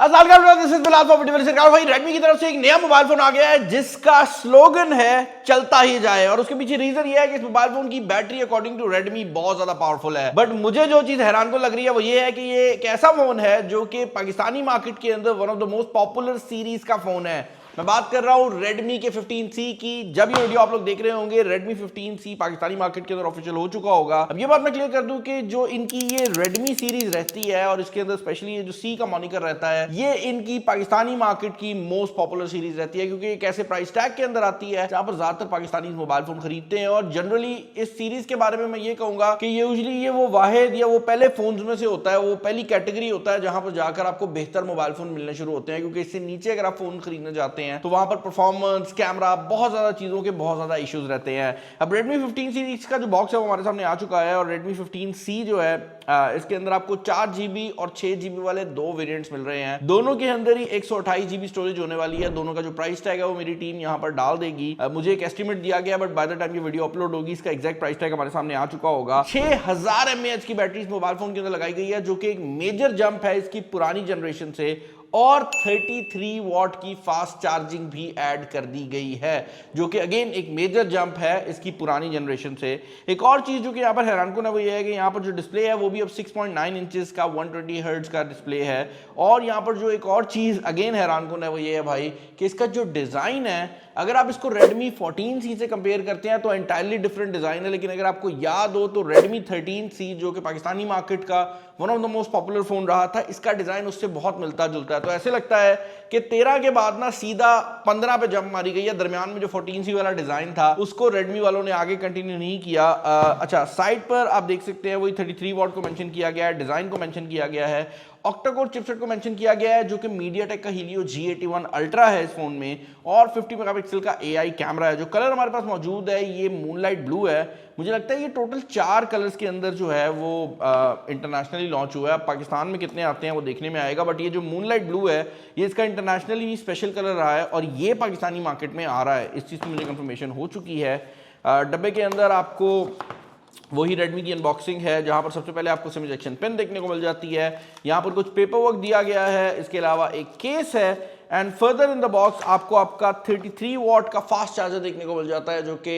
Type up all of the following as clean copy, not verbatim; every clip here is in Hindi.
भाई रेडमी की तरफ से एक नया मोबाइल फोन आ गया है जिसका स्लोगन है चलता ही जाए। और उसके पीछे रीजन ये है कि इस मोबाइल फोन की बैटरी अकॉर्डिंग टू रेडमी बहुत ज्यादा पावरफुल है। बट मुझे जो चीज हैरान को लग रही है वो ये है कि ये एक ऐसा फोन है जो कि पाकिस्तानी मार्केट के अंदर one of the most popular series का फोन है। मैं बात कर रहा हूं Redmi के 15C की। जब ये वीडियो आप लोग देख रहे होंगे Redmi 15C पाकिस्तानी मार्केट के अंदर ऑफिशियल हो चुका होगा। अब ये बात मैं क्लियर कर दूं कि जो इनकी ये Redmi सीरीज रहती है और इसके अंदर स्पेशली ये जो C का मॉनिकर रहता है, ये इनकी पाकिस्तानी मार्केट की मोस्ट पॉपुलर सीरीज रहती है क्योंकि एक ऐसे प्राइस टैग के अंदर आती है जहां पर ज्यादातर पाकिस्तानी मोबाइल फोन खरीदते हैं। और जनरली इस सीरीज के बारे में मैं ये कहूंगा कि यूजुअली ये वो वाहिद या वो पहले फोन में से होता है, वो पहली कैटेगरी होता है जहां पर जाकर आपको बेहतर मोबाइल फोन मिलने शुरू होते हैं। क्योंकि इससे नीचे अगर आप फोन खरीदने जाते हैं तो वहां पर परफॉर्मेंस, कैमरा, बहुत ज्यादा चीजों के बहुत ज्यादा इश्यूज रहते हैं। अब Redmi 15 सीरीज का जो बॉक्स है वो हमारे सामने आ चुका है और Redmi 15C जो है इसके अंदर आपको 4GB और 6GB वाले दो वेरिएंट्स मिल रहे हैं। दोनों के अंदर ही 128GB स्टोरेज होने वाली है। दोनों का जो प्राइस टैग है वो मेरी टीम यहां पर डाल देगी। मुझे एक एस्टिमेट दिया गया बट बाय द टाइम ये वीडियो अपलोड होगी इसका एग्जैक्ट प्राइस टैग हमारे सामने आ चुका होगा। 6000 mAh की बैटरी इस मोबाइल फोन के अंदर लगाई गई है जो कि एक मेजर जंप है इसकी पुरानी जनरेशन से। और 33 वॉट की फास्ट चार्जिंग भी ऐड कर दी गई है जो कि अगेन एक मेजर जंप है इसकी पुरानी जनरेशन से। एक और चीज जो कि यहाँ पर हैरानकुन है वो ये है कि यहाँ पर जो डिस्प्ले है वो भी अब 6.9 इंचेस का 120 हर्ट्ज का डिस्प्ले है। और यहाँ पर जो एक और चीज अगेन हैरानकुन है वो ये है भाई कि इसका जो डिजाइन है, अगर आप इसको Redmi 14C से कंपेयर करते हैं तो एंटायरली डिफरेंट डिजाइन है। लेकिन अगर आपको याद हो तो Redmi 13C जो कि पाकिस्तानी मार्केट का one of the most popular phone रहा था, इसका डिजाइन उससे बहुत मिलता जुलता है। तो ऐसे लगता है कि 13 के बाद ना सीधा 15 पे जंप मारी गई है। दरमियान में जो 14C वाला डिजाइन था उसको Redmi वालों ने आगे कंटिन्यू नहीं किया। अच्छा, साइड पर आप देख सकते हैं वही 33 वॉट को मेंशन किया गया है, डिजाइन को मेंशन किया गया है, ऑक्टा-कोर चिपसेट को मेंशन किया गया है जो कि MediaTek का Helio G81 Ultra है इस फोन में। और 50 मेगापिक्सल का AI कैमरा है। जो कलर हमारे पास मौजूद है ये मूनलाइट ब्लू है। मुझे लगता है ये टोटल 4 कलर्स के अंदर जो है वो इंटरनेशनली लॉन्च हुआ है। पाकिस्तान में कितने आते हैं वो देखने में आएगा, बट ये जो मूनलाइट ब्लू है ये इसका इंटरनेशनली स्पेशल कलर रहा है और ये पाकिस्तानी मार्केट में आ रहा है। इस चीज़ की मुझे कंफर्मेशन हो चुकी है। डब्बे के अंदर आपको वही Redmi की अनबॉक्सिंग है जहां पर सबसे पहले आपको सिम इजेक्शन पिन देखने को मिल जाती है। यहां पर कुछ पेपर वर्क दिया गया है, इसके अलावा एक केस है and further in the box आपको आपका 33 वॉट का फास्ट चार्जर देखने को मिल जाता है जो कि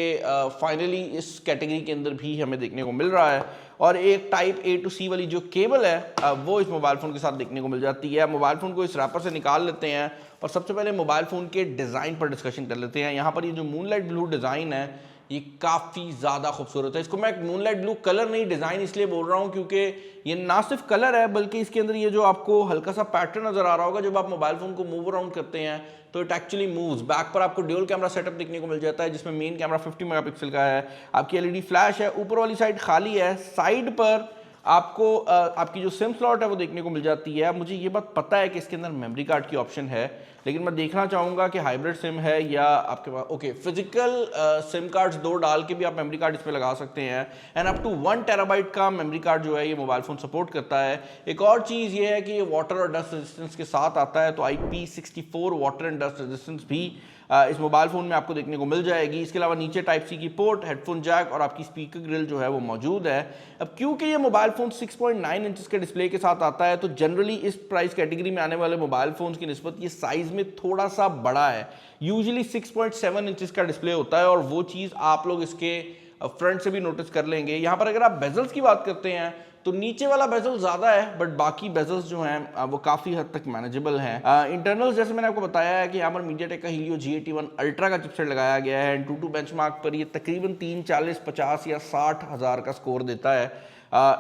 फाइनली इस कैटेगरी के अंदर भी हमें देखने को मिल रहा है। और एक टाइप A to C वाली जो केबल है वो इस मोबाइल फ़ोन के साथ देखने को मिल जाती है। मोबाइल फ़ोन को इस रैपर से निकाल लेते हैं और सबसे पहले मोबाइल फ़ोन के डिज़ाइन पर डिस्कशन कर लेते हैं। यहाँ पर ये जो मूनलाइट ब्लू डिज़ाइन है ये काफ़ी ज़्यादा खूबसूरत है। इसको मैं मूनलाइट ब्लू कलर नहीं डिज़ाइन इसलिए बोल रहा हूँ क्योंकि ये ना सिर्फ कलर है बल्कि इसके अंदर ये जो आपको हल्का सा पैटर्न नज़र आ रहा होगा जब आप मोबाइल फ़ोन को मूव अराउंड करते हैं तो इट एक्चुअली मूव्स। बैक पर आपको ड्यूल कैमरा सेटअप देखने को मिल जाता है जिसमें मेन कैमरा 50 मेगापिक्सल का है। आपकी LED फ्लैश है, ऊपर वाली साइड खाली है। साइड पर आपको आपकी जो सिम स्लॉट है वो देखने को मिल जाती है। मुझे ये बात पता है कि इसके अंदर मेमोरी कार्ड की ऑप्शन है, लेकिन मैं देखना चाहूँगा कि हाइब्रिड सिम है या आपके पास ओके फिजिकल सिम कार्ड्स दो डाल के भी आप मेमोरी कार्ड इसमें लगा सकते हैं। एंड अप टू 1 टेराबाइट का मेमोरी कार्ड जो है ये मोबाइल फ़ोन सपोर्ट करता है। एक और चीज़ ये है कि ये वाटर और डस्ट रेजिस्टेंस के साथ आता है, तो IP64 water and dust resistance भी इस मोबाइल फ़ोन में आपको देखने को मिल जाएगी। इसके अलावा नीचे टाइप C की पोर्ट, हेडफोन जैक और आपकी स्पीकर ग्रिल जो है वो मौजूद है। अब क्योंकि ये मोबाइल फ़ोन 6.9 इंचेस के डिस्प्ले के साथ आता है तो जनरली इस प्राइस कैटेगरी में आने वाले मोबाइल फ़ोन्स की निस्बत ये साइज़ में थोड़ा सा बड़ा है। यूजुअली 6.7 इंचेस का डिस्प्ले होता है और वो चीज़ आप लोग इसके फ्रंट से भी नोटिस कर लेंगे। यहाँ पर अगर आप बेजल्स की बात करते हैं तो नीचे वाला बेजल ज़्यादा है बट बाकी बेजल्स जो हैं वो काफ़ी हद तक मैनेजेबल हैं। इंटरनल्स जैसे मैंने आपको बताया है कि यहाँ पर MediaTek का Helio G81 Ultra का चिपसेट लगाया गया है। Antutu बेंचमार्क पर ये तकरीबन 3, 40, 50 या 60 हज़ार का स्कोर देता है।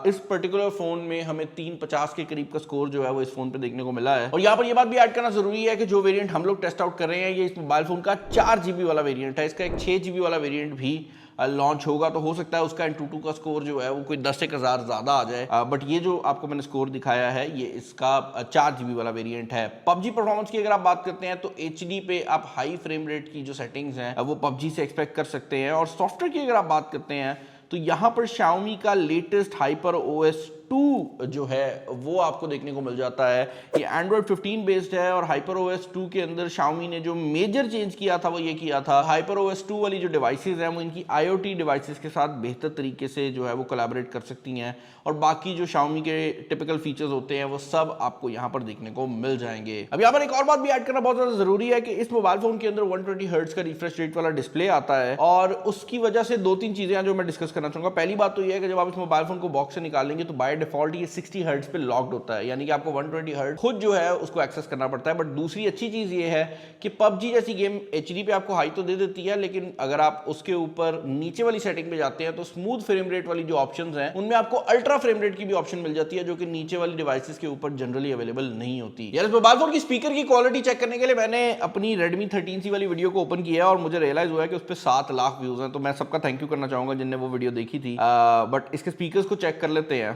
इस पर्टिकुलर फोन में हमें 350 के करीब का स्कोर जो है वो इस फोन पे देखने को मिला है। और यहाँ पर ये बात भी ऐड करना जरूरी है कि जो वेरिएंट हम लोग टेस्ट आउट कर रहे हैं ये इस मोबाइल फोन का 4GB वाला वेरिएंट है। इसका एक 6GB वाला वेरिएंट भी लॉन्च होगा तो हो सकता है उसका Antutu का स्कोर जो है वो कोई 10-1 हज़ार ज़्यादा आ जाए। बट ये जो आपको मैंने स्कोर दिखाया है ये इसका 4GB वाला वेरिएंट है। PUBG परफॉर्मेंस की अगर आप बात करते हैं तो HD पे आप हाई फ्रेम रेट की जो सेटिंग्स हैं वो PUBG से एक्सपेक्ट कर सकते हैं। और सॉफ्टवेयर की अगर आप बात करते हैं तो यहाँ पर Xiaomi का लेटेस्ट HyperOS 2 जो है वो आपको देखने को मिल जाता है। ये एंड्रॉइड 15 बेस्ड है और HyperOS 2 के अंदर Xiaomi ने जो मेजर चेंज किया था वो ये किया था, HyperOS 2 वाली जो डिवाइसेज हैं वो इनकी IoT डिवाइसेस के साथ बेहतर तरीके से जो है वो कोलैबोरेट कर सकती हैं और बाकी जो Xiaomi के टिपिकल फीचर्स होते हैं वो सब आपको यहाँ पर देखने को मिल जाएंगे। अब यहाँ पर एक और बात भी ऐड करना बहुत ज्यादा जरूरी है कि इस मोबाइल फोन के अंदर 120 हर्ट्ज का रिफ्रेश रेट वाला डिस्प्ले आता है और उसकी वजह से 2-3 चीजें जो मैं डिस्कस करना चाहूंगा। पहली बात तो ये है कि जब आप इस मोबाइल फोन को बॉक्स से निकालेंगे तो बाय डिफॉल्ट ये 60 हर्ट्ज पे लॉक्ड होता है, यानी कि आपको 120 हर्ट्ज खुद जो है उसको एक्सेस करना पड़ता है। बट दूसरी अच्छी चीज ये है कि PUBG जैसी गेम HD पे आपको हाई तो दे देती है, लेकिन अगर आप उसके ऊपर नीचे वाली सेटिंग पे जाते हैं तो स्मूथ फ्रेम रेट वाली जो ऑप्शंस हैं उनमें आपको अल्ट्रा फ्रेम रेट की भी ऑप्शन मिल जाती है, जो कि नीचे वाली डिवाइसेस के ऊपर जनरली अवेलेबल नहीं होती। यार इस मोबाइल फोन की स्पीकर की क्वालिटी चेक करने के लिए मैंने अपनी Redmi 13C वाली वीडियो को ओपन किया और मुझे रियलाइज हुआ है कि उस पर 7 लाख व्यूज हैं, तो मैं सबका थैंक यू करना चाहूंगा जिनने वो वीडियो देखी थी। बट इसके स्पीकर्स को चेक कर लेते हैं।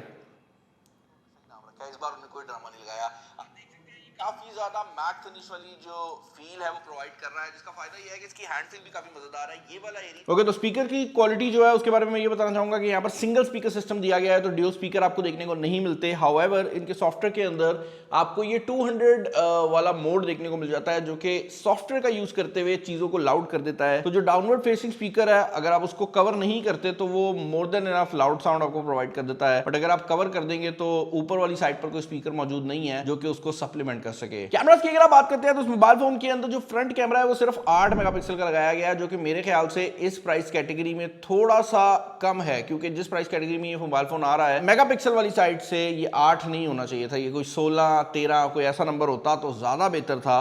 इस बार उन्होंने कोई ड्रामा नहीं लगाया। आप देख सकते हैं ये काफी ज्यादा मैट फिनिश वाली जो फील है वो प्रोवाइड कर रहा है, जिसका फायदा ये है कि इसकी हैंड फील भी काफी मजेदार है। ये वाला एरिया ओके, तो स्पीकर की क्वालिटी जो है उसके बारे में मैं ये बताना चाहूंगा कि यहाँ पर सिंगल स्पीकर सिस्टम दिया गया है, तो ड्यूल स्पीकर आपको देखने को नहीं मिलते। हाउएवर इनके सॉफ्टवेयर के अंदर आपको ये 200 वाला मोड देखने को मिल जाता है, जो कि सॉफ्टवेयर का यूज करते हुए चीजों को लाउड कर देता है। तो जो डाउनवर्ड फेसिंग स्पीकर है अगर आप उसको कवर नहीं करते तो वो more than enough loud sound आपको प्रोवाइड कर देता है, बट अगर आप कवर कर देंगे तो ऊपर वाली साइड पर कोई स्पीकर मौजूद नहीं है जो कि उसको सप्लीमेंट कर सके। कैमरास की अगर आप बात करते हैं तो इस मोबाइल फोन के अंदर जो फ्रंट कैमरा है वो सिर्फ 8 मेगापिक्सल का लगाया गया है, जो कि मेरे ख्याल से इस प्राइस कैटेगरी में थोड़ा सा कम है, क्योंकि जिस प्राइस कैटेगरी में ये मोबाइल फोन आ रहा है मेगापिक्सल वाली साइड से ये 8 नहीं होना चाहिए था, ये कोई 16-13 कोई ऐसा नंबर होता तो ज्यादा बेहतर था।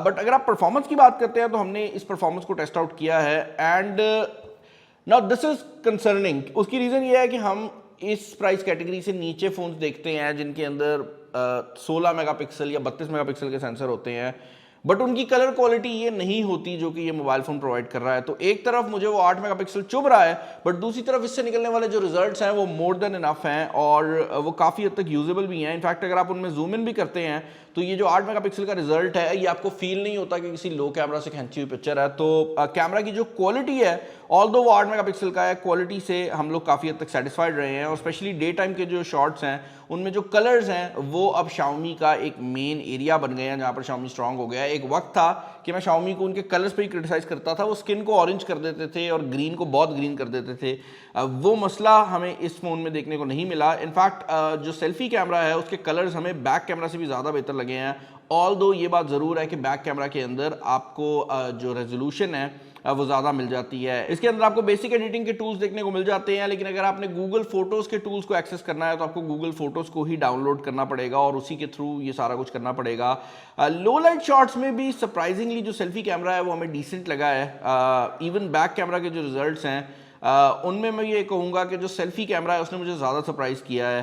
बट अगर आप परफॉर्मेंस की बात करते हैं तो हमने इस परफॉर्मेंस को टेस्ट आउट किया है and now this is concerning. उसकी रीजन ये है कि हम इस प्राइस कैटेगरी से नीचे फोन्स देखते हैं जिनके अंदर 16 मेगापिक्सल या 32 मेगापिक्सल के सेंसर होते हैं, बट उनकी कलर क्वालिटी ये नहीं होती जो कि ये मोबाइल फोन प्रोवाइड कर रहा है। तो एक तरफ मुझे वो 8 मेगापिक्सल चुभ रहा है, बट दूसरी तरफ इससे निकलने वाले जो रिजल्ट्स हैं वो मोर देन इनफ हैं और वो काफ़ी हद तक यूजेबल भी हैं। इनफैक्ट अगर आप उनमें जूम इन भी करते हैं तो ये जो 8 मेगापिक्सल का रिजल्ट है ये आपको फील नहीं होता कि किसी लो कैमरा से खींची हुई पिक्चर है। तो कैमरा की जो क्वालिटी है ऑल्दो वो 8 मेगापिक्सल का है, क्वालिटी से हम लोग काफ़ी हद तक सेटिस्फाइड रहे हैं और स्पेशली डे टाइम के जो शॉट्स हैं उनमें जो कलर्स हैं वो अब Xiaomi का एक मेन एरिया बन गए हैं जहाँ पर Xiaomi स्ट्रांग हो गया है। एक वक्त था कि मैं Xiaomi को उनके कलर्स पे ही क्रिटिसाइज करता था, वो स्किन को ऑरेंज कर देते थे और ग्रीन को बहुत ग्रीन कर देते थे। वो मसला हमें इस फोन में देखने को नहीं मिला। इनफैक्ट जो सेल्फी कैमरा है उसके कलर्स हमें बैक कैमरा से भी ज़्यादा बेहतर लगे हैं। ऑल्दो ये बात ज़रूर है कि बैक कैमरा के अंदर आपको जो रेजोल्यूशन है वो ज़्यादा मिल जाती है। इसके अंदर आपको बेसिक एडिटिंग के टूल्स देखने को मिल जाते हैं, लेकिन अगर आपने गूगल फोटोज़ के टूल्स को एक्सेस करना है तो आपको गूगल फोटोज़ को ही डाउनलोड करना पड़ेगा और उसी के थ्रू ये सारा कुछ करना पड़ेगा। लो लाइट शॉट्स में भी सरप्राइजिंगली जो सेल्फी कैमरा है वो हमें डिसेंट लगा है। इवन बैक कैमरा के जो रिजल्ट्स हैं उनमें मैं ये कहूँगा कि जो सेल्फी कैमरा है उसने मुझे ज़्यादा सरप्राइज़ किया है।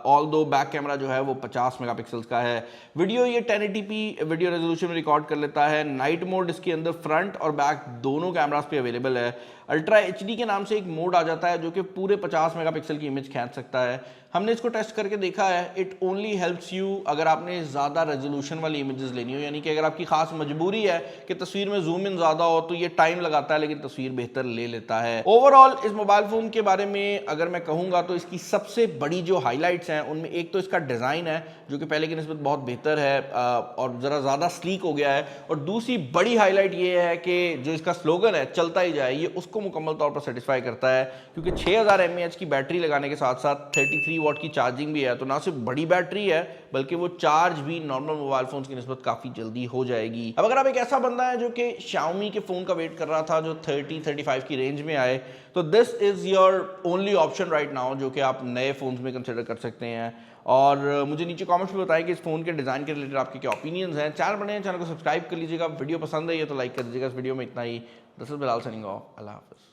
ऑल्दो बैक कैमरा जो है वो 50 मेगापिक्सल्स का है। वीडियो ये 1080p वीडियो रेजोल्यूशन में रिकॉर्ड कर लेता है। नाइट मोड इसके अंदर फ्रंट और बैक दोनों कैमरास पे अवेलेबल है। अल्ट्रा HD के नाम से एक मोड आ जाता है जो कि पूरे 50 मेगापिक्सल की इमेज खींच सकता है। हमने इसको टेस्ट करके देखा है, इट ओनली हेल्प्स यू अगर आपने ज़्यादा रेजोल्यूशन वाली इमेजेस लेनी हो, यानी कि अगर आपकी खास मजबूरी है कि तस्वीर में जूम इन ज़्यादा हो तो ये टाइम लगाता है लेकिन तस्वीर बेहतर ले लेता है। ओवरऑल इस मोबाइल फ़ोन के बारे में अगर मैं कहूँगा तो इसकी सबसे बड़ी जो हाईलाइट्स हैं उनमें एक तो इसका डिज़ाइन है जो कि पहले की निस्बत बहुत बेहतर है और ज़रा ज़्यादा स्लीक हो गया है, और दूसरी बड़ी हाईलाइट ये है कि जो इसका स्लोगन है चलता ही जाए, ये उसको मुकम्मल तौर पर सेटिस्फाई करता है, क्योंकि 6000 mAh की बैटरी लगाने के साथ साथ 33 वाट की चार्जिंग भी है। तो ना सिर्फ बड़ी बैटरी है बल्कि वो चार्ज भी नॉर्मल मोबाइल फोन्स की निस्बत काफ़ी जल्दी हो जाएगी। अब अगर आप एक ऐसा बंदा है जो कि Xiaomi के फ़ोन का वेट कर रहा था जो 30-35 की रेंज में आए, तो this is your only option right now जो कि आप नए फ़ोन्स में कंसिडर कर सकते हैं। और मुझे नीचे कमेंट्स में बताएं कि इस फ़ोन के डिज़ाइन के रिलेटेड आपके क्या ओपिनियंस हैं। चैनल बने हैं, चैनल को सब्सक्राइब कर लीजिएगा। वीडियो पसंद है ये तो लाइक कर दीजिएगा। इस वीडियो में इतना ही। This is Bilal signing off. अल्लाह हाफ़िज़।